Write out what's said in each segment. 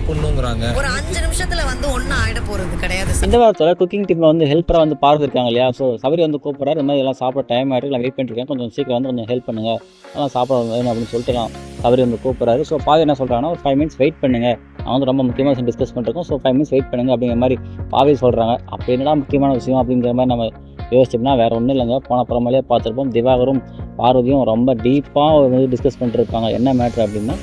சாப்பிடணுங்கிறாங்க. ஒரு 5 நிமிஷத்துல வந்து ஒன்றும் ஆயிட போறது கிடையாது. இந்த வாரத்தில் குக்கிங் டீமில் வந்து ஹெல்ப்பராக வந்து பார்த்துருக்காங்க இல்லையா? ஸோ சபரி வந்து கூப்பிட்றாரு, இந்த மாதிரி எல்லாம் சாப்பிட டைம் ஆகிட்டு நான் வெயிட் பண்ணிருக்கேன், கொஞ்சம் சீக்கிரம் வந்து கொஞ்சம் ஹெல்ப் பண்ணுங்கள், அதெல்லாம் சாப்பிட வேணும் அப்படின்னு சொல்லிட்டு சபரி வந்து கூப்பிட்றாரு. ஸோ பாவி என்ன சொல்கிறாங்கன்னா, ஒரு 5 மினிட்ஸ் வெயிட் பண்ணுங்கள், நான் வந்து ரொம்ப முக்கியமான விஷயம் டிஸ்கஸ் பண்ணிருக்கோம், ஸோ 5 மினிட்ஸ் வெயிட் பண்ணுங்கள் அப்படிங்கிற மாதிரி பாவி சொல்கிறாங்க. அப்போ என்னடா முக்கியமான விஷயம் அப்படிங்கிற மாதிரி நம்ம யோசிச்சோம்னா வேறு ஒன்றும் இல்லைங்க. போன புறமாலே பார்த்துருப்போம், திவாகரும் பார்வதியும் ரொம்ப டீப்பாக வந்து டிஸ்கஸ் பண்ணிட்டுருப்பாங்க. என்ன மேட்ரு அப்படின்னா,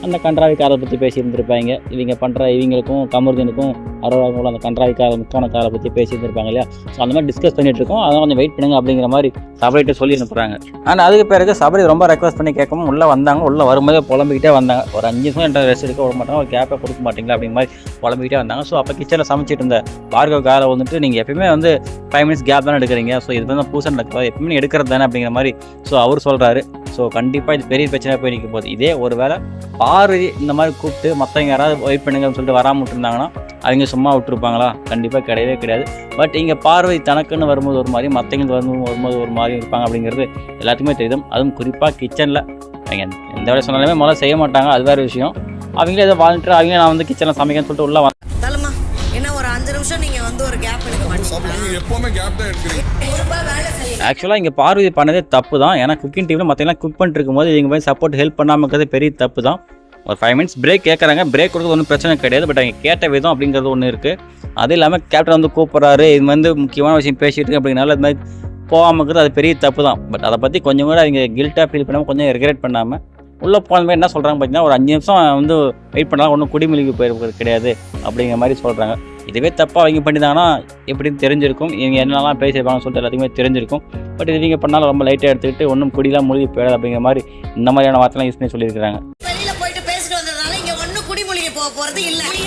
அந்த கன்றாவிக்காரை பற்றி பேசியிருந்துருப்பாங்க. இவங்க பண்ணுற இவங்களுக்கும் கமருதீனுக்கும் அரோராவுக்கும் அந்த கன்றாவிக்கார முக்கானக்காரை பற்றி பேசியிருந்துருப்பாங்க இல்லையா? ஸோ அந்த மாதிரி டிஸ்கஸ் பண்ணிட்டு இருக்கோம், அதெல்லாம் கொஞ்சம் வெயிட் பண்ணுங்க அப்படிங்கிற மாதிரி சபரிகிட்ட சொல்லி அனுப்புகிறாங்க. ஆனால் அதுக்கு பிறகு சபரி ரொம்ப ரெக்வஸ்ட் பண்ணி கேட்கவும் உள்ளே வந்தாங்க. உள்ளே வரும்போதே புலம்பிக்கிட்டே வந்தாங்க. ஒரு 5 நிமிஷம் என்கிட்ட ரெஸ்ட் எடுக்க விட மாட்டாங்க, ஒரு கேப்பை கொடுக்க மாட்டீங்களா அப்படிங்கிற மாதிரி புலம்பிக்கிட்டே வந்தாங்க. ஸோ அப்போ கிச்சனில் சமைச்சிட்டு இருந்த பார்கவக்காரை வந்துட்டு, நீங்கள் எப்பயுமே வந்து 5 மினிட்ஸ் கேப் தானே எடுக்கிறீங்க, ஸோ இது வந்து பூசன் நடக்குது, எப்பயுமே எடுக்கிறது தானே அப்படிங்கிற மாதிரி ஸோ அவர் சொல்கிறாரு. ஸோ கண்டிப்பாக இது பெரிய பிரச்சனை போய் நிற்க போகுது. இதே ஒரு வேளை பார்வதி இந்த மாதிரி கூப்பிட்டு மற்றவங்க யாராவது வெயிட் பண்ணுங்கன்னு சொல்லிட்டு வராமல் விட்டுருந்தாங்கன்னா அவங்க சும்மா விட்டுருப்பாங்களா? கண்டிப்பாக கிடையவே கிடையாது. பட் இங்கே பார்வதி தனக்குன்னு வரும்போது ஒரு மாதிரி, மற்றவங்களுக்கு வரும்போது ஒரு மாதிரி இருப்பாங்க அப்படிங்கிறது எல்லாத்துக்குமே தெரியுது. அதுவும் குறிப்பாக கிச்சனில் அவங்க எந்த வேலை சொன்னாலுமே முதல்ல செய்ய மாட்டாங்க, அது வேறு விஷயம். அவங்களே ஏதோ வாலண்டியர் அவங்களே நான் வந்து கிச்சனில் சமைக்கன்னு சொல்லிட்டு உள்ளே தலமா என்ன ஒரு 5 நிமிஷம் நீங்கள் வந்து ஒரு கேப் எடுக்க மாட்டீங்க, எப்பவுமே கேப் தான் எடுக்கிறீங்க. ஆக்சுவலாக இங்கே பார்வதி பண்ணதே தப்பு தான். ஏன்னா குக்கிங் டீமில் மற்றெல்லாம் குக் பண்ணிட்டு இருக்கும்போது இவங்க போய் சப்போர்ட் ஹெல்ப் பண்ணாமல் இருக்கிறது பெரிய தப்பு தான். ஒரு 5 மினிட்ஸ் பிரேக் கேட்குறாங்க, பிரேக் கொடுக்குறது ஒன்றும் பிரச்சனை கிடையாது. பட் அவங்க கேட்ட விதம் அப்படிங்கிறது ஒன்று இருக்குது. அது இல்லாமல் கேப்டன் வந்து கூப்பிட்றாரு, இது வந்து முக்கியமான விஷயம் பேசிட்டு அப்படிங்கிறனால இது மாதிரி போகாமல் இருக்கிறது அது பெரிய தப்பு தான். பட் அதை பற்றி கொஞ்சம் கூட அவங்க கில்ட்டாக ஃபீல் பண்ணாமல் கொஞ்சம் ரெக்ரெட் பண்ணாமல் உள்ளே போன மாதிரி என்ன சொல்கிறாங்க பார்த்தீங்கன்னா, ஒரு 5 நிமிஷம் வந்து வெயிட் பண்ணாலும் ஒன்றும் குடிமொழிக்கு போயிருக்கிறது கிடையாது அப்படிங்கிற மாதிரி சொல்கிறாங்க. இதுவே தப்பாக அவங்க பண்ணியிருந்தாங்கன்னா எப்படின்னு தெரிஞ்சிருக்கும், இவங்க என்னெல்லாம் பேசியிருப்பாங்கன்னு சொல்லிட்டு எல்லாத்துக்குமே தெரிஞ்சிருக்கும். பட் இது இவங்க பண்ணாலும் ரொம்ப லைட்டாக எடுத்துக்கிட்டு ஒன்றும் குடிலாம் மூழ்கி போயிடாது அப்படிங்கிற மாதிரி இந்த மாதிரியான வார்த்தைலாம் யூஸ் பண்ணி சொல்லியிருக்கிறாங்க.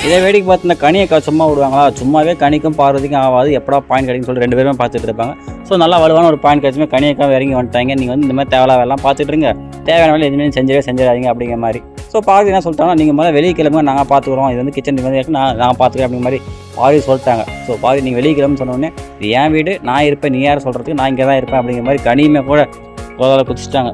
இதே வேடிக்கை பார்த்து கனியை சும்மா விடுவாங்களா? சும்மாவே கனிக்கும் பார்வதிக்கும் ஆகாது, எப்படா பாயிண்ட் கிடைக்குன்னு சொல்லிட்டு 2 பேருமே பார்த்துட்டு இருப்பாங்க. ஸோ நல்லா வலுவான ஒரு பாயிண்ட் கிடைச்சுமே கனியக்காக இறங்கி வந்துட்டாங்க. நீங்கள் வந்து இந்த மாதிரி தேவையில்லாம் பார்த்துட்டு இருங்க, தேவையான வேலை எதுவுமே செஞ்சிடாதீங்க அப்படிங்கிற மாதிரி. ஸோ பார்வதி என்ன சொல்லிட்டாங்கன்னா, நீங்கள் முதல்ல வெளியே கிளம்புங்க, நாங்கள் பார்த்துக்குறோம், இது வந்து கிச்சன் வந்து நான் பார்த்துக்கிறேன் அப்படிங்கிற மாதிரி பார்வதி சொல்லிட்டாங்க. ஸோ பார்வதி நீங்கள் வெளியே கிளம்புன்னு சொன்னோடனே, இது என் வீடு, நான் இருப்பேன், நீ யார் சொல்கிறதுக்கு, நான் இங்கே தான் இருப்பேன் அப்படிங்கிற மாதிரி கனியுமே கூட கோதால குதிச்சிட்டாங்க.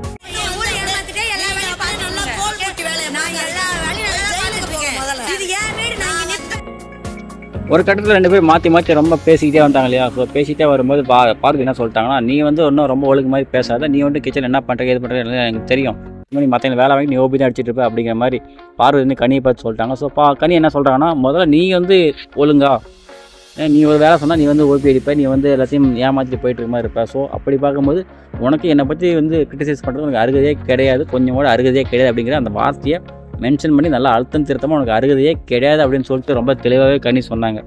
ஒரு கட்டத்தில் 2 பேர் மாற்றி ரொம்ப பேசிக்கிட்டே வந்தாங்க இல்லையா? ஸோ பேசிகிட்டே வரும்போது பார்வதி என்ன சொல்லிட்டாங்கன்னா, நீ வந்து இன்னும் ரொம்ப ஒழுங்கு மாதிரி பேசாத, நீ வந்து கிச்சன் என்ன பண்ணுறது எது பண்ணுறது எனக்கு தெரியும், நீ மற்ற வேலை வாங்கி நீ ஓபி தான் அடிச்சிட்டு இருப்ப அப்படிங்கிற மாதிரி பார்வதி வந்து கனியை பார்த்து சொல்லிட்டாங்க. ஸோ கனி என்ன சொல்கிறாங்கன்னா, முதல்ல நீ வந்து ஒழுங்கா, நீ ஒரு வேலை சொன்னால் நீ வந்து ஓபி அடிப்ப, நீ வந்து எல்லாத்தையும் ஏமாற்றிட்டு போயிட்டு இருக்க மாதிரி இருப்ப. ஸோ அப்படி பார்க்கும்போது உனக்கு என்னை பற்றி வந்து கிரிட்டிசைஸ் பண்ணுறது உனக்கு அருகதையே கிடையாது, கொஞ்சம் கூட அருகதையே கிடையாது அப்படிங்கிற அந்த வார்த்தையை மென்ஷன் பண்ணி நல்லா அழுத்தம் திருத்தமாக உனக்கு அருகதையே கிடையாது அப்படின்னு சொல்லிட்டு ரொம்ப தெளிவாகவே கனி சொன்னாங்க.